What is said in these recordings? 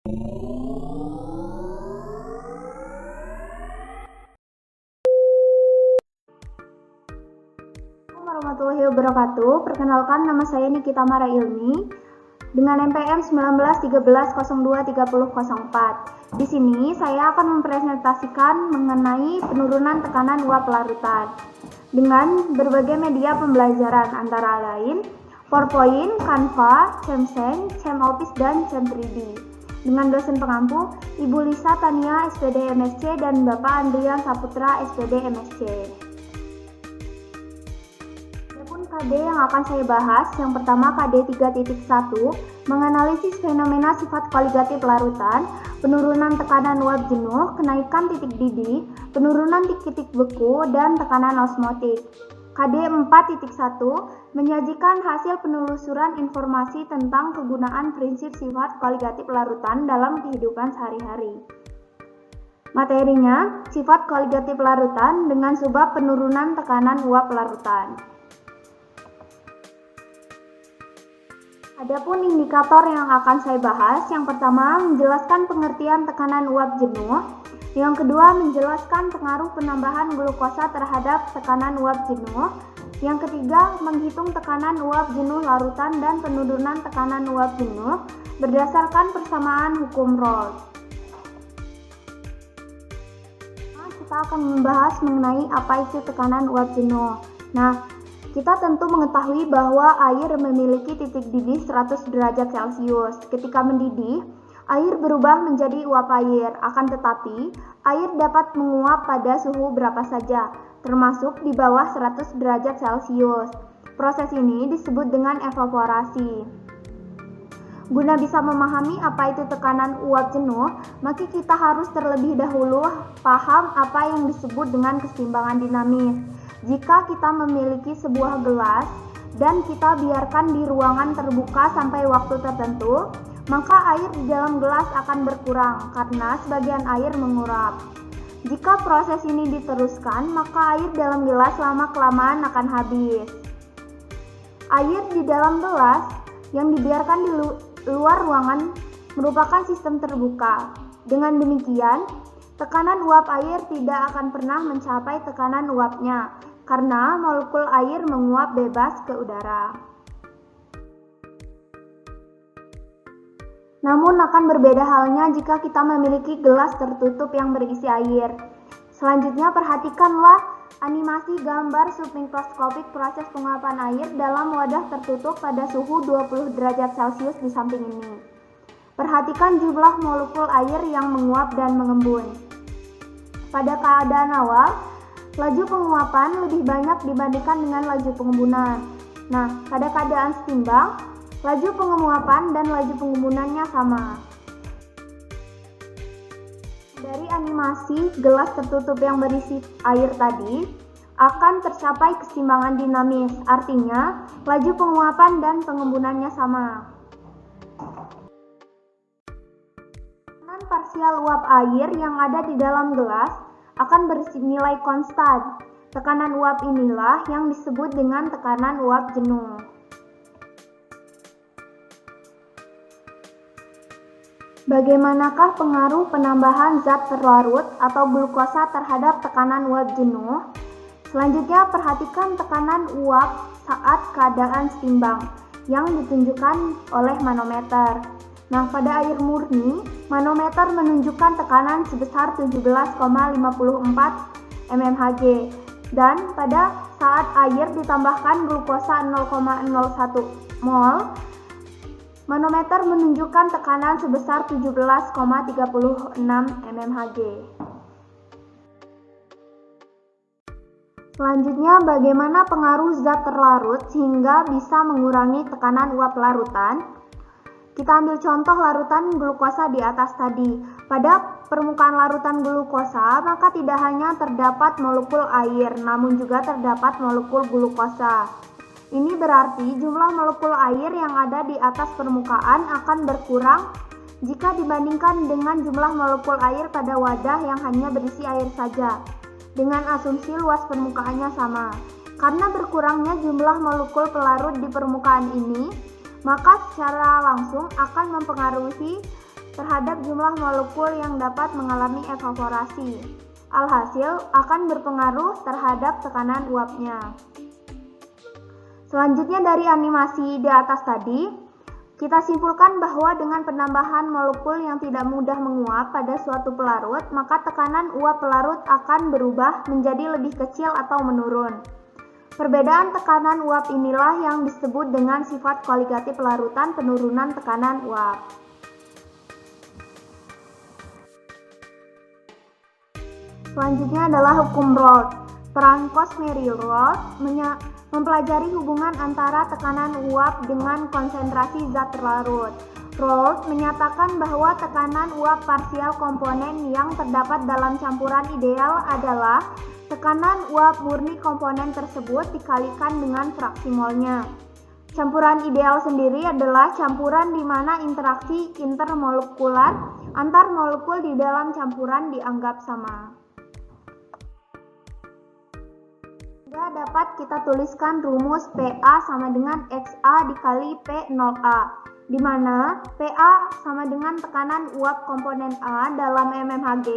Warahmatullahi wabarakatuh. Perkenalkan, nama saya Nikita Mara Ilmi dengan NPM 1913023004. Di sini saya akan mempresentasikan mengenai penurunan tekanan uap larutan dengan berbagai media pembelajaran antara lain PowerPoint, Canva, Chamseng, Chamoffice, dan Chem3D. Dengan dosen pengampu Ibu Lisa Tania SPD MSc dan Bapak Andrian Saputra SPD MSc. KD yang akan saya bahas, yang pertama KD 3.1 menganalisis fenomena sifat koligatif larutan, penurunan tekanan uap jenuh, kenaikan titik didih, penurunan titik beku, dan tekanan osmotik. KD 4.1 menyajikan hasil penelusuran informasi tentang kegunaan prinsip sifat koligatif larutan dalam kehidupan sehari-hari. Materinya, sifat koligatif larutan dengan sebab penurunan tekanan uap larutan. Adapun indikator yang akan saya bahas, yang pertama menjelaskan pengertian tekanan uap jenuh, yang kedua menjelaskan pengaruh penambahan glukosa terhadap tekanan uap jenuh, yang ketiga menghitung tekanan uap jenuh larutan dan penurunan tekanan uap jenuh berdasarkan persamaan hukum Rolls. Kita akan membahas mengenai apa itu tekanan uap jenuh. Kita tentu mengetahui bahwa air memiliki titik didih 100 derajat Celcius. Ketika mendidih, air berubah menjadi uap air. Akan tetapi, air dapat menguap pada suhu berapa saja, termasuk di bawah 100 derajat Celcius. Proses ini disebut dengan evaporasi. Guna bisa memahami apa itu tekanan uap jenuh, maka kita harus terlebih dahulu paham apa yang disebut dengan keseimbangan dinamis. Jika kita memiliki sebuah gelas dan kita biarkan di ruangan terbuka sampai waktu tertentu, maka air di dalam gelas akan berkurang karena sebagian air menguap. Jika proses ini diteruskan, maka air dalam gelas lama-kelamaan akan habis. Air di dalam gelas yang dibiarkan di luar ruangan merupakan sistem terbuka. Dengan demikian, tekanan uap air tidak akan pernah mencapai tekanan uapnya, karena molekul air menguap bebas ke udara. Namun akan berbeda halnya jika kita memiliki gelas tertutup yang berisi air. Selanjutnya perhatikanlah animasi gambar submikroskopik proses penguapan air dalam wadah tertutup pada suhu 20 derajat Celcius di samping ini. Perhatikan jumlah molekul air yang menguap dan mengembun. Pada keadaan awal, laju penguapan lebih banyak dibandingkan dengan laju pengembunan. Pada keadaan setimbang, laju penguapan dan laju pengempunannya sama. Dari animasi gelas tertutup yang berisi air tadi, akan tercapai keseimbangan dinamis, artinya laju penguapan dan pengembunannya sama. Tekanan parsial uap air yang ada di dalam gelas akan bernilai konstan. Tekanan uap inilah yang disebut dengan tekanan uap jenuh. Bagaimanakah pengaruh penambahan zat terlarut atau glukosa terhadap tekanan uap jenuh? Selanjutnya perhatikan tekanan uap saat keadaan seimbang yang ditunjukkan oleh manometer. Pada air murni, manometer menunjukkan tekanan sebesar 17,54 mmHg dan pada saat air ditambahkan glukosa 0,01 mol, manometer menunjukkan tekanan sebesar 17,36 mmHg. Selanjutnya, bagaimana pengaruh zat terlarut sehingga bisa mengurangi tekanan uap larutan? Kita ambil contoh larutan glukosa di atas tadi. Pada permukaan larutan glukosa, maka tidak hanya terdapat molekul air, namun juga terdapat molekul glukosa. Ini berarti jumlah molekul air yang ada di atas permukaan akan berkurang jika dibandingkan dengan jumlah molekul air pada wadah yang hanya berisi air saja, dengan asumsi luas permukaannya sama. Karena berkurangnya jumlah molekul pelarut di permukaan ini, maka secara langsung akan mempengaruhi terhadap jumlah molekul yang dapat mengalami evaporasi. Alhasil akan berpengaruh terhadap tekanan uapnya. Selanjutnya dari animasi di atas tadi, kita simpulkan bahwa dengan penambahan molekul yang tidak mudah menguap pada suatu pelarut, maka tekanan uap pelarut akan berubah menjadi lebih kecil atau menurun. Perbedaan tekanan uap inilah yang disebut dengan sifat kualitatif pelarutan penurunan tekanan uap. Selanjutnya adalah hukum Raoult. Peran Cosme-Raoult mempelajari hubungan antara tekanan uap dengan konsentrasi zat terlarut. Raoult menyatakan bahwa tekanan uap parsial komponen yang terdapat dalam campuran ideal adalah tekanan uap murni komponen tersebut dikalikan dengan fraksi molnya. Campuran ideal sendiri adalah campuran di mana interaksi intermolekular antar molekul di dalam campuran dianggap sama. Dapat kita tuliskan rumus PA sama dengan XA dikali P0A, di mana PA sama dengan tekanan uap komponen A dalam mmHg,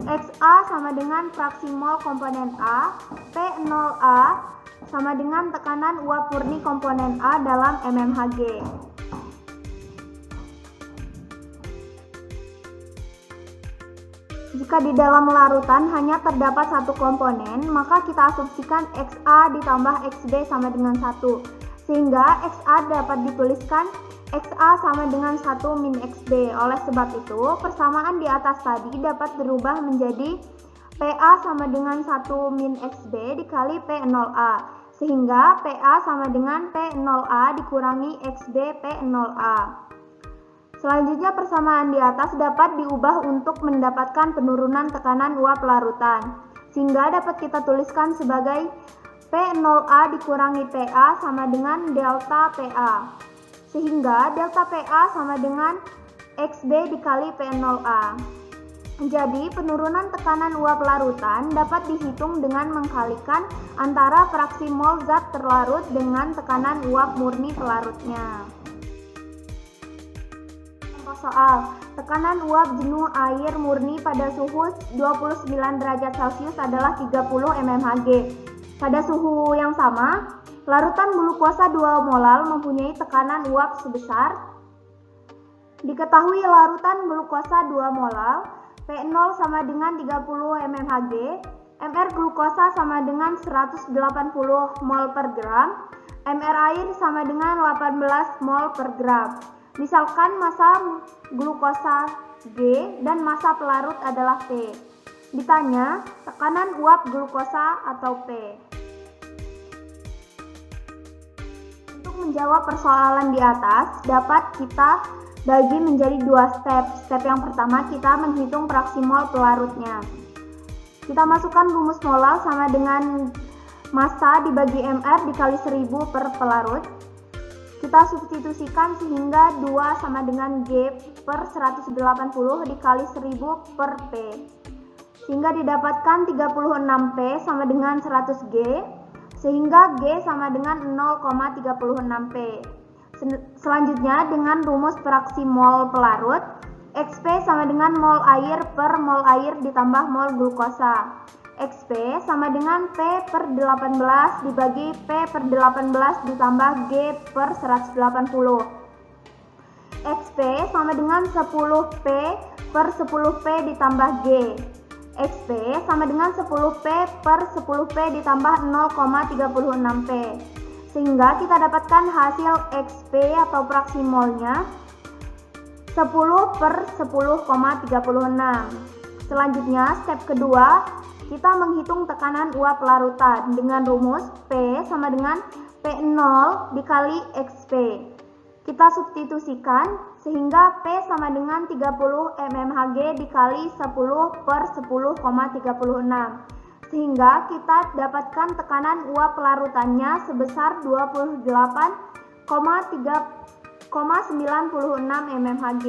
XA sama dengan fraksi mol komponen A, P0A sama dengan tekanan uap murni komponen A dalam mmHg. Jika di dalam larutan hanya terdapat satu komponen, maka kita asumsikan XA ditambah XB sama dengan 1. Sehingga XA dapat dituliskan XA sama dengan 1 min XB. Oleh sebab itu, persamaan di atas tadi dapat berubah menjadi PA sama dengan 1 min XB dikali P0A. Sehingga PA sama dengan P0A dikurangi XB P0A. Selanjutnya persamaan di atas dapat diubah untuk mendapatkan penurunan tekanan uap larutan, sehingga dapat kita tuliskan sebagai P0A dikurangi PA sama dengan delta PA, sehingga delta PA sama dengan XB dikali P0A. Jadi penurunan tekanan uap larutan dapat dihitung dengan mengkalikan antara fraksi mol zat terlarut dengan tekanan uap murni pelarutnya. Soal tekanan uap jenuh air murni pada suhu 29 derajat Celcius adalah 30 mmHg. Pada suhu yang sama, larutan glukosa 2 molal mempunyai tekanan uap sebesar. Diketahui larutan glukosa 2 molal, P0 sama dengan 30 mmHg, mR glukosa sama dengan 180 mol per gram, mR air sama dengan 18 mol per gram. Misalkan massa glukosa G dan massa pelarut adalah P. Ditanya tekanan uap glukosa atau P. Untuk menjawab persoalan di atas, dapat kita bagi menjadi 2 step. Step yang pertama kita menghitung fraksi mol pelarutnya. Kita masukkan rumus molal sama dengan massa dibagi mR dikali 1000 per pelarut. Kita substitusikan sehingga 2 sama dengan G per 180 dikali 1000 per P. Sehingga didapatkan 36P sama dengan 100G, sehingga G sama dengan 0,36P. Selanjutnya dengan rumus fraksi mol pelarut, XP sama dengan mol air per mol air ditambah mol glukosa. XP sama dengan P per 18 dibagi P per 18 ditambah G per 180. XP sama dengan 10P per 10P ditambah G. XP sama dengan 10P per 10P ditambah 0,36P. Sehingga kita dapatkan hasil XP atau fraksi molnya 10 per 10,36. Selanjutnya step kedua, kita menghitung tekanan uap larutan dengan rumus P sama dengan P0 dikali XP. Kita substitusikan sehingga P sama dengan 30 mmHg dikali 10 per 10,36. Sehingga kita dapatkan tekanan uap larutannya sebesar 28,96 mmHg.